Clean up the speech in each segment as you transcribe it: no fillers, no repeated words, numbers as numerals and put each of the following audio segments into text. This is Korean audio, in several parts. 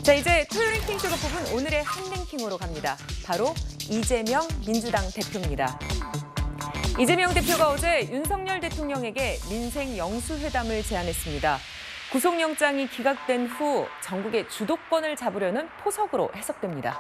자, 이제 토요랭킹쇼가 뽑은 오늘의 한 랭킹으로 갑니다. 바로 이재명 민주당 대표입니다. 이재명 대표가 어제 윤석열 대통령에게 민생 영수회담을 제안했습니다. 구속영장이 기각된 후 전국의 주도권을 잡으려는 포석으로 해석됩니다.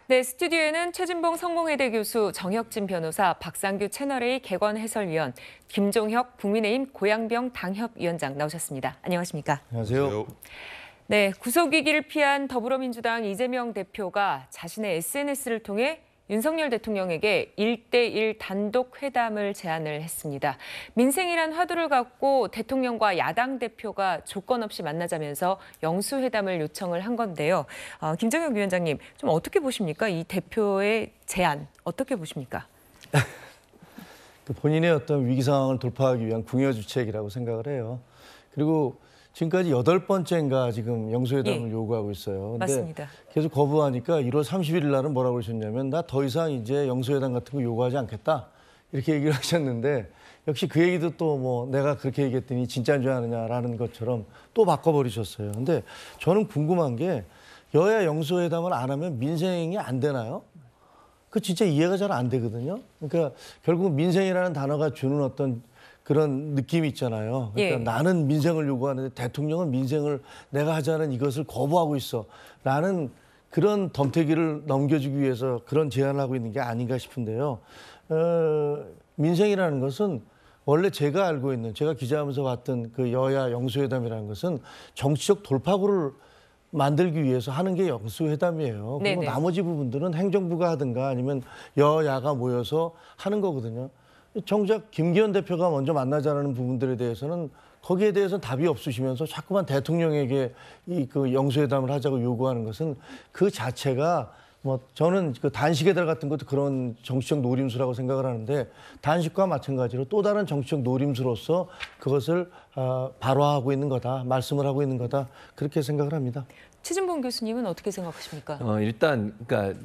네, 스튜디오에는 최진봉 성공회대 교수, 정혁진 변호사, 박상규 채널A 개관 해설위원, 김종혁 국민의힘 고양병 당협위원장 나오셨습니다. 안녕하십니까? 안녕하세요. 네, 구속위기를 피한 더불어민주당 이재명 대표가 자신의 SNS를 통해 윤석열 대통령에게 1대1 단독 회담을 제안을 했습니다. 민생이란 화두를 갖고 대통령과 야당 대표가 조건 없이 만나자면서 영수회담을 요청을 한 건데요. 김정혁 위원장님, 좀 어떻게 보십니까? 이 대표의 제안 어떻게 보십니까? 본인의 어떤 위기 상황을 돌파하기 위한 궁여주책이라고 생각을 해요. 그리고 지금까지 8번째인가 지금 영수회담을 요구하고 있어요. 근데 맞습니다. 계속 거부하니까 1월 30일 날은 뭐라고 그러셨냐면 나 더 이상 이제 영수회담 같은 거 요구하지 않겠다. 이렇게 얘기를 하셨는데 역시 그 얘기도 또 뭐 내가 그렇게 얘기했더니 진짜인 줄 아느냐라는 것처럼 또 바꿔버리셨어요. 근데 저는 궁금한 게 여야 영수회담을 안 하면 민생이 안 되나요? 그 진짜 이해가 잘 안 되거든요. 그러니까 결국 민생이라는 단어가 주는 어떤 그런 느낌이 있잖아요. 그러니까 나는 민생을 요구하는데 대통령은 민생을 내가 하자는 이것을 거부하고 있어. 라는 그런 덤태기를 넘겨주기 위해서 그런 제안을 하고 있는 게 아닌가 싶은데요. 민생이라는 것은 원래 제가 알고 있는, 제가 기자하면서 봤던 그 여야 영수회담이라는 것은 정치적 돌파구를 만들기 위해서 하는 게 영수회담이에요. 그리고 나머지 부분들은 행정부가 하든가 아니면 여야가 모여서 하는 거거든요. 정작 김기현 대표가 먼저 만나자는 부분들에 대해서는 거기에 대해서는 답이 없으시면서 자꾸만 대통령에게 그 영수회담을 하자고 요구하는 것은 그 자체가 뭐 저는 그 단식회담 같은 것도 그런 정치적 노림수라고 생각을 하는데 단식과 마찬가지로 또 다른 정치적 노림수로서 그것을 발화하고 있는 거다, 말씀을 하고 있는 거다 그렇게 생각을 합니다. 최진봉 교수님은 어떻게 생각하십니까? 일단 그러니까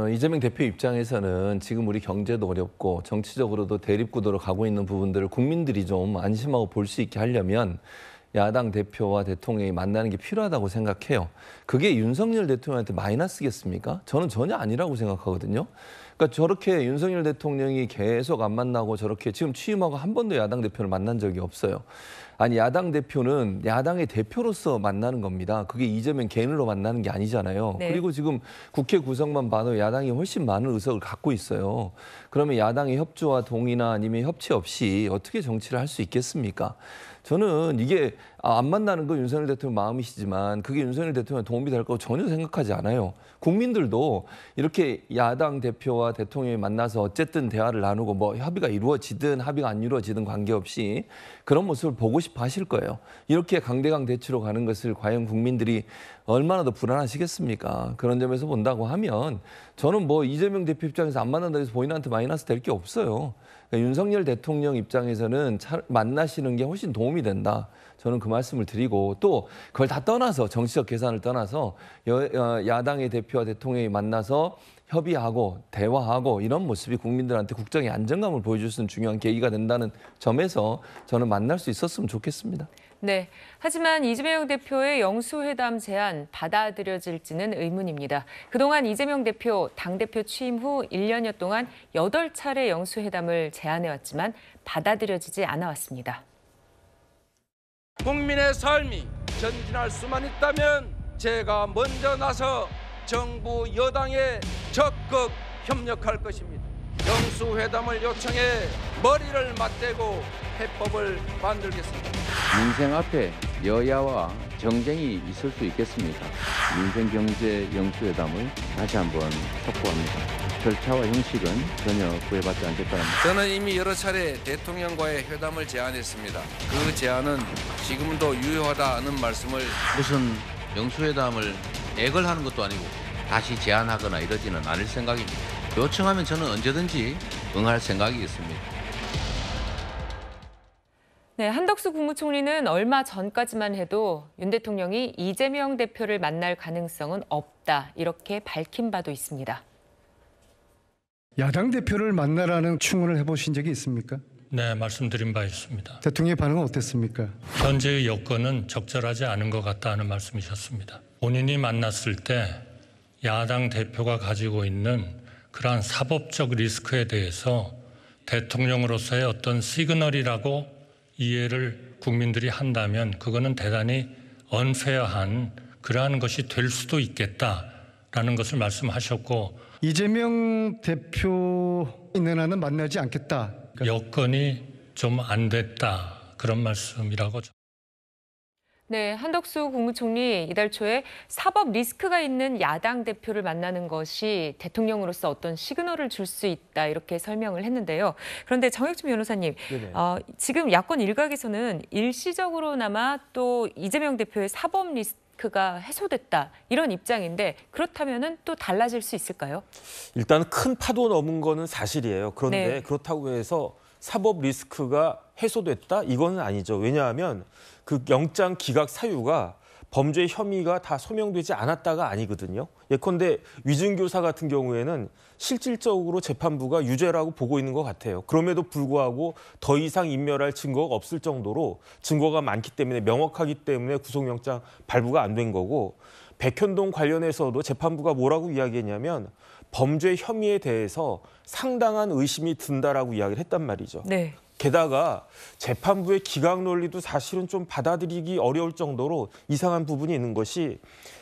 이재명 대표 입장에서는 지금 우리 경제도 어렵고 정치적으로도 대립구도로 가고 있는 부분들을 국민들이 좀 안심하고 볼 수 있게 하려면 야당 대표와 대통령이 만나는 게 필요하다고 생각해요. 그게 윤석열 대통령한테 마이너스겠습니까? 저는 전혀 아니라고 생각하거든요. 그러니까 저렇게 윤석열 대통령이 계속 안 만나고 저렇게 지금 취임하고 한 번도 야당 대표를 만난 적이 없어요. 아니 야당 대표는 야당의 대표로서 만나는 겁니다. 그게 이재명 개인으로 만나는 게 아니잖아요. 그리고 지금 국회 구성만 봐도 야당이 훨씬 많은 의석을 갖고 있어요. 그러면 야당의 협조와 동의나 아니면 협치 없이 어떻게 정치를 할 수 있겠습니까? 저는 이게 안 만나는 건 윤석열 대통령 마음이시지만 그게 윤석열 대통령에 도움이 될 거라고 전혀 생각하지 않아요. 국민들도 이렇게 야당 대표와 대통령이 만나서 어쨌든 대화를 나누고 뭐 협의가 이루어지든 합의가 안 이루어지든 관계없이 그런 모습을 보고 싶어 하실 거예요. 이렇게 강대강 대치로 가는 것을 과연 국민들이 얼마나 더 불안하시겠습니까? 그런 점에서 본다고 하면 저는 뭐 이재명 대표 입장에서 안 만난다고 해서 본인한테 마이너스 될 게 없어요. 그러니까 윤석열 대통령 입장에서는 만나시는 게 훨씬 도움이 된다. 저는 그 말씀을 드리고 또 그걸 다 떠나서 정치적 계산을 떠나서 야당의 대표와 대통령이 만나서 협의하고 대화하고 이런 모습이 국민들한테 국정의 안정감을 보여줄 수 있는 중요한 계기가 된다는 점에서 저는 만날 수 있었으면 좋겠습니다. 네, 하지만 이재명 대표의 영수회담 제안 받아들여질지는 의문입니다. 그동안 이재명 대표 당대표 취임 후 1년여 동안 8차례 영수회담을 제안해왔지만 받아들여지지 않아왔습니다. 국민의 삶이 전진할 수만 있다면 제가 먼저 나서 정부 여당에 적극 협력할 것입니다. 영수회담을 요청해 머리를 맞대고 해법을 만들겠습니다. 민생 앞에 여야와 정쟁이 있을 수 있겠습니까? 민생 경제 영수회담을 다시 한번 촉구합니다. 절차와 형식은 전혀 구애받지 않겠다는 저는 이미 여러 차례 대통령과의 회담을 제안했습니다. 그 제안은 지금도 유효하다는 말씀을 무슨 영수회담을 액을 하는 것도 아니고 다시 제안하거나 이러지는 않을 생각입니다. 요청하면 저는 언제든지 응할 생각이 있습니다. 네, 한덕수 국무총리는 얼마 전까지만 해도 윤 대통령이 이재명 대표를 만날 가능성은 없다, 이렇게 밝힌 바도 있습니다. 야당 대표를 만나라는 충원을 해보신 적이 있습니까? 네, 말씀드린 바 있습니다. 대통령의 반응은 어땠습니까? 현재의 여건은 적절하지 않은 것 같다는 말씀이셨습니다. 본인이 만났을 때 야당 대표가 가지고 있는 그러한 사법적 리스크에 대해서 대통령으로서의 어떤 시그널이라고 이해를 국민들이 한다면 그거는 대단히 언페어한 그러한 것이 될 수도 있겠다라는 것을 말씀하셨고, 이재명 대표 있는 한은 만나지 않겠다. 여건이 좀 안 됐다, 그런 말씀이라고. 네, 한덕수 국무총리 이달 초에 사법 리스크가 있는 야당 대표를 만나는 것이 대통령으로서 어떤 시그널을 줄 수 있다, 이렇게 설명을 했는데요. 그런데 정혁준 변호사님, 지금 야권 일각에서는 일시적으로나마 또 이재명 대표의 사법 리스크가 해소됐다, 이런 입장인데, 그렇다면은 또 달라질 수 있을까요? 일단 큰 파도 넘은 거는 사실이에요. 그런데 네. 그렇다고 해서 사법 리스크가 해소됐다? 이거는 아니죠. 왜냐하면 그 영장 기각 사유가 범죄 혐의가 다 소명되지 않았다가 아니거든요. 예컨대 위증교사 같은 경우에는 실질적으로 재판부가 유죄라고 보고 있는 것 같아요. 그럼에도 불구하고 더 이상 인멸할 증거가 없을 정도로 증거가 많기 때문에, 명확하기 때문에 구속영장 발부가 안 된 거고, 백현동 관련해서도 재판부가 뭐라고 이야기했냐면 범죄 혐의에 대해서 상당한 의심이 든다라고 이야기를 했단 말이죠. 네. 게다가 재판부의 기각 논리도 사실은 좀 받아들이기 어려울 정도로 이상한 부분이 있는 것이,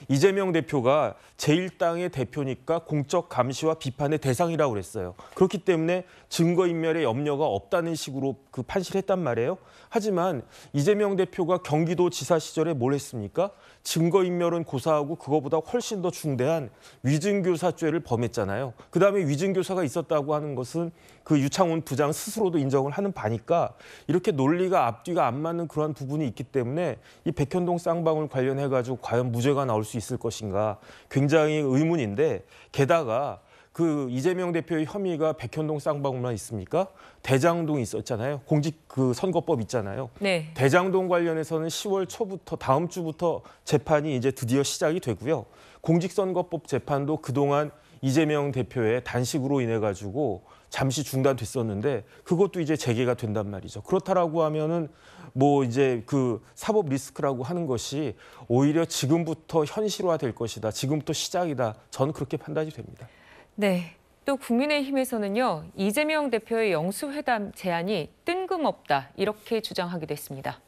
이재명 대표가 제1당의 대표니까 공적 감시와 비판의 대상이라고 그랬어요. 그렇기 때문에 증거인멸의 염려가 없다는 식으로 그 판시를 했단 말이에요. 하지만 이재명 대표가 경기도지사 시절에 뭘 했습니까? 증거인멸은 고사하고 그거보다 훨씬 더 중대한 위증교사죄를 범했잖아요. 그다음에 위증교사가 있었다고 하는 것은 그 유창훈 부장 스스로도 인정을 하는 바니까, 이렇게 논리가 앞뒤가 안 맞는 그런 부분이 있기 때문에 이 백현동 쌍방울 관련해가지고 과연 무죄가 나올 수 있을 것인가 굉장히 의문인데, 게다가 그 이재명 대표의 혐의가 백현동 쌍방울만 있습니까? 대장동이 있었잖아요. 공직 그 선거법 있잖아요. 네. 대장동 관련해서는 10월 초부터, 다음 주부터 재판이 이제 드디어 시작이 되고요. 공직선거법 재판도 그동안 이재명 대표의 단식으로 인해 가지고 잠시 중단됐었는데 그것도 이제 재개가 된단 말이죠. 그렇다라고 하면은 뭐 이제 그 사법 리스크라고 하는 것이 오히려 지금부터 현실화될 것이다. 지금부터 시작이다. 저는 그렇게 판단이 됩니다. 네. 또 국민의힘에서는요, 이재명 대표의 영수회담 제안이 뜬금없다, 이렇게 주장하기도 했습니다.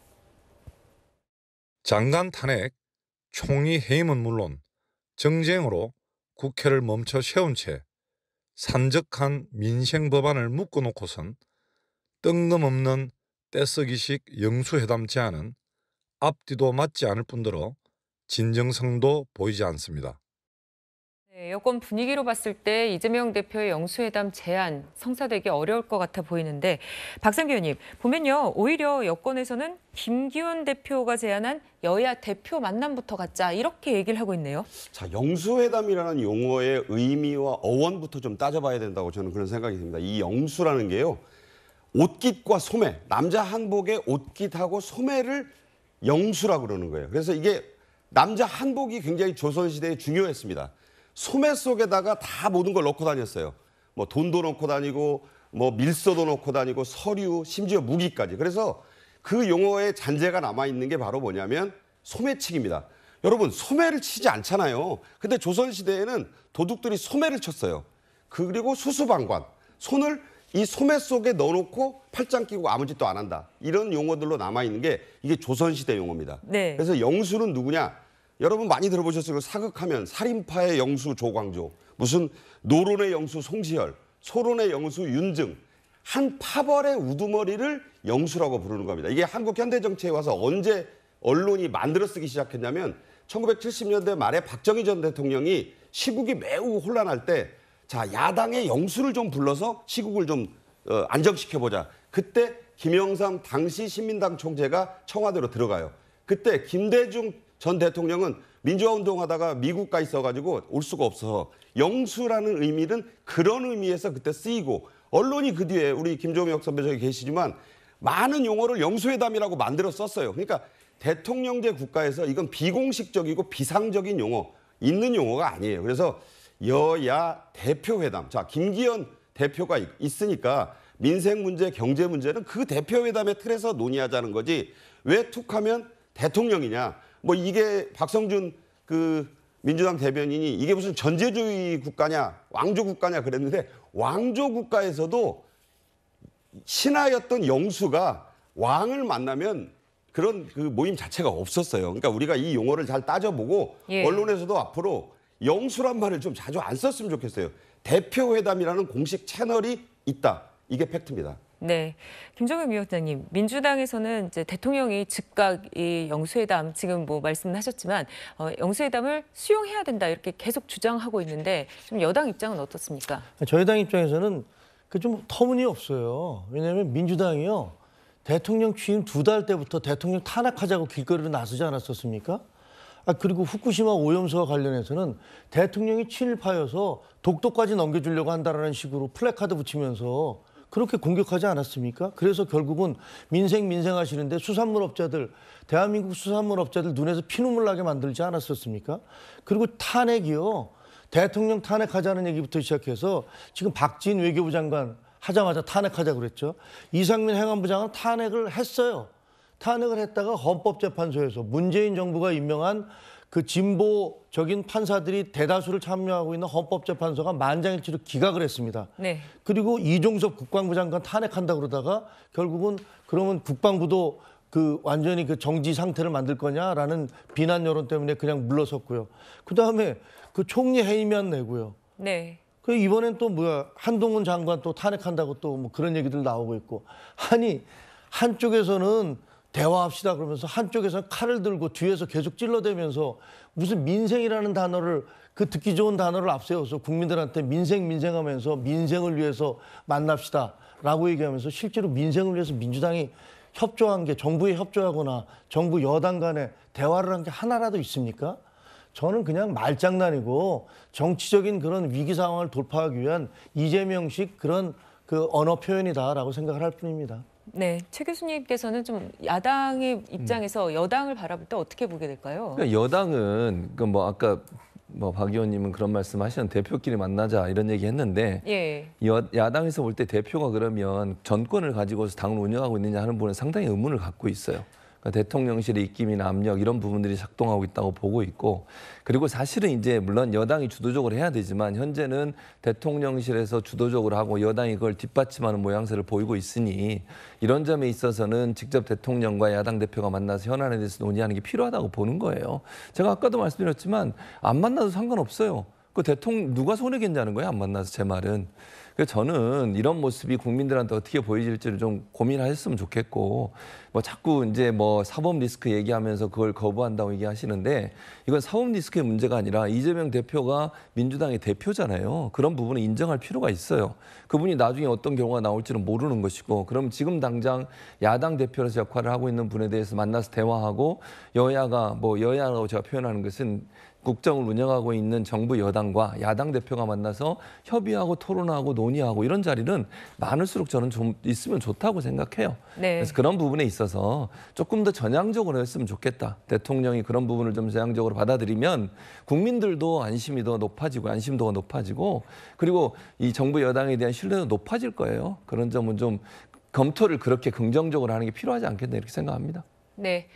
장관 탄핵, 총리 해임은 물론 정쟁으로 국회를 멈춰 세운 채 산적한 민생 법안을 묶어놓고선 뜬금없는 떼쓰기식 영수회담 제안은 앞뒤도 맞지 않을 뿐더러 진정성도 보이지 않습니다. 네, 여권 분위기로 봤을 때 이재명 대표의 영수회담 제안 성사되기 어려울 것 같아 보이는데, 박상규 의원님, 보면요, 오히려 여권에서는 김기현 대표가 제안한 여야 대표 만남부터 갖자, 이렇게 얘기를 하고 있네요. 자, 영수회담이라는 용어의 의미와 어원부터 좀 따져봐야 된다고 저는 그런 생각이 듭니다. 이 영수라는 게요, 옷깃과 소매, 남자 한복의 옷깃하고 소매를 영수라고 그러는 거예요. 그래서 이게 남자 한복이 굉장히 조선시대에 중요했습니다. 소매 속에다가 다 모든 걸 넣고 다녔어요. 뭐 돈도 넣고 다니고, 뭐 밀서도 넣고 다니고, 서류, 심지어 무기까지. 그래서 그 용어의 잔재가 남아있는 게 바로 뭐냐면 소매치기입니다. 여러분, 소매를 치지 않잖아요. 근데 조선시대에는 도둑들이 소매를 쳤어요. 그리고 수수방관, 손을 이 소매 속에 넣어놓고 팔짱 끼고 아무 짓도 안 한다. 이런 용어들로 남아있는 게 이게 조선시대 용어입니다. 네. 그래서 영수는 누구냐? 여러분 많이 들어보셨을 거예요. 사극하면 살인파의 영수 조광조, 무슨 노론의 영수 송시열, 소론의 영수 윤증, 한 파벌의 우두머리를 영수라고 부르는 겁니다. 이게 한국 현대 정치에 와서 언제 언론이 만들어 쓰기 시작했냐면 1970년대 말에 박정희 전 대통령이 시국이 매우 혼란할 때, 자, 야당의 영수를 좀 불러서 시국을 좀 안정시켜보자. 그때 김영삼 당시 신민당 총재가 청와대로 들어가요. 그때 김대중 전 대통령은 민주화 운동하다가 미국 가 있어가지고 올 수가 없어서 영수라는 의미는 그런 의미에서 그때 쓰이고 언론이 그 뒤에 우리 김종혁 선배 저기 계시지만 많은 용어를 영수회담이라고 만들어 썼어요. 그러니까 대통령제 국가에서 이건 비공식적이고 비상적인 용어, 있는 용어가 아니에요. 그래서 여야 대표회담. 자, 김기현 대표가 있으니까 민생 문제, 경제 문제는 그 대표회담의 틀에서 논의하자는 거지 왜 툭하면 대통령이냐. 뭐 이게 박성준 그 민주당 대변인이 이게 무슨 전제주의 국가냐, 왕조 국가냐 그랬는데 왕조 국가에서도 신하였던 영수가 왕을 만나면 그런 그 모임 자체가 없었어요. 그러니까 우리가 이 용어를 잘 따져보고 언론에서도 앞으로 영수란 말을 좀 자주 안 썼으면 좋겠어요. 대표회담이라는 공식 채널이 있다. 이게 팩트입니다. 네, 김종혁 위원장님, 민주당에서는 이제 대통령이 즉각 이 영수회담 지금 뭐 말씀하셨지만 영수회담을 수용해야 된다 이렇게 계속 주장하고 있는데 좀 여당 입장은 어떻습니까? 저희 당 입장에서는 그 좀 터무니없어요. 왜냐하면 민주당이요 대통령 취임 2달 때부터 대통령 탄핵하자고 길거리로 나서지 않았었습니까? 그리고 후쿠시마 오염수와 관련해서는 대통령이 친일파여서 독도까지 넘겨주려고 한다라는 식으로 플래카드 붙이면서 그렇게 공격하지 않았습니까? 그래서 결국은 민생 하시는데 수산물업자들, 대한민국 수산물업자들 눈에서 피눈물 나게 만들지 않았었습니까? 그리고 탄핵이요. 대통령 탄핵하자는 얘기부터 시작해서 지금 박지인 외교부 장관 하자마자 탄핵하자 그랬죠. 이상민 행안부 장관 탄핵을 했어요. 탄핵을 했다가 헌법재판소에서 문재인 정부가 임명한 그 진보적인 판사들이 대다수를 참여하고 있는 헌법재판소가 만장일치로 기각을 했습니다. 네. 그리고 이종섭 국방부 장관 탄핵한다 그러다가 결국은 그러면 국방부도 그 완전히 그 정지 상태를 만들 거냐라는 비난 여론 때문에 그냥 물러섰고요. 그다음에 그 총리 해임안 내고요. 네. 그 이번엔 또 뭐야 한동훈 장관 또 탄핵한다고 또 뭐 그런 얘기들 나오고 있고 아니 한쪽에서는 대화합시다 그러면서 한쪽에서는 칼을 들고 뒤에서 계속 찔러대면서 무슨 민생이라는 단어를 그 듣기 좋은 단어를 앞세워서 국민들한테 민생하면서 민생을 위해서 만납시다라고 얘기하면서 실제로 민생을 위해서 민주당이 협조한 게 정부에 협조하거나 정부 여당 간에 대화를 한 게 하나라도 있습니까? 저는 그냥 말장난이고 정치적인 그런 위기 상황을 돌파하기 위한 이재명식 그런 그 언어 표현이다라고 생각을 할 뿐입니다. 네, 최 교수님께서는 좀 야당의 입장에서 여당을 바라볼 때 어떻게 보게 될까요? 그러니까 여당은 그 뭐 아까 뭐 박 의원님은 그런 말씀하시는 대표끼리 만나자 이런 얘기했는데 야당에서 볼 때 대표가 그러면 전권을 가지고서 당을 운영하고 있느냐 하는 부분은 상당히 의문을 갖고 있어요. 그러니까 대통령실의 입김이나 압력 이런 부분들이 작동하고 있다고 보고 있고 그리고 사실은 이제 물론 여당이 주도적으로 해야 되지만 현재는 대통령실에서 주도적으로 하고 여당이 그걸 뒷받침하는 모양새를 보이고 있으니 이런 점에 있어서는 직접 대통령과 야당 대표가 만나서 현안에 대해서 논의하는 게 필요하다고 보는 거예요. 제가 아까도 말씀드렸지만 안 만나도 상관없어요. 그 대통령 누가 손해겠냐는 거예요. 안 만나서 제 말은. 그래서 저는 이런 모습이 국민들한테 어떻게 보여질지를 좀 고민하셨으면 좋겠고 뭐 자꾸 이제 뭐 사법 리스크 얘기하면서 그걸 거부한다고 얘기하시는데 이건 사법 리스크의 문제가 아니라 이재명 대표가 민주당의 대표잖아요. 그런 부분을 인정할 필요가 있어요. 그분이 나중에 어떤 경우가 나올지는 모르는 것이고 그럼 지금 당장 야당 대표로서 역할을 하고 있는 분에 대해서 만나서 대화하고 여야가 뭐 여야라고 제가 표현하는 것은 국정을 운영하고 있는 정부 여당과 야당 대표가 만나서 협의하고 토론하고 논의하고 이런 자리는 많을수록 저는 좀 있으면 좋다고 생각해요. 네. 그래서 그런 부분에 있어서 조금 더 전향적으로 했으면 좋겠다. 대통령이 그런 부분을 좀 전향적으로 받아들이면 국민들도 안심이 더 높아지고 안심도가 높아지고 그리고 이 정부 여당에 대한 신뢰도 높아질 거예요. 그런 점은 좀 검토를 그렇게 긍정적으로 하는 게 필요하지 않겠나 이렇게 생각합니다. 네.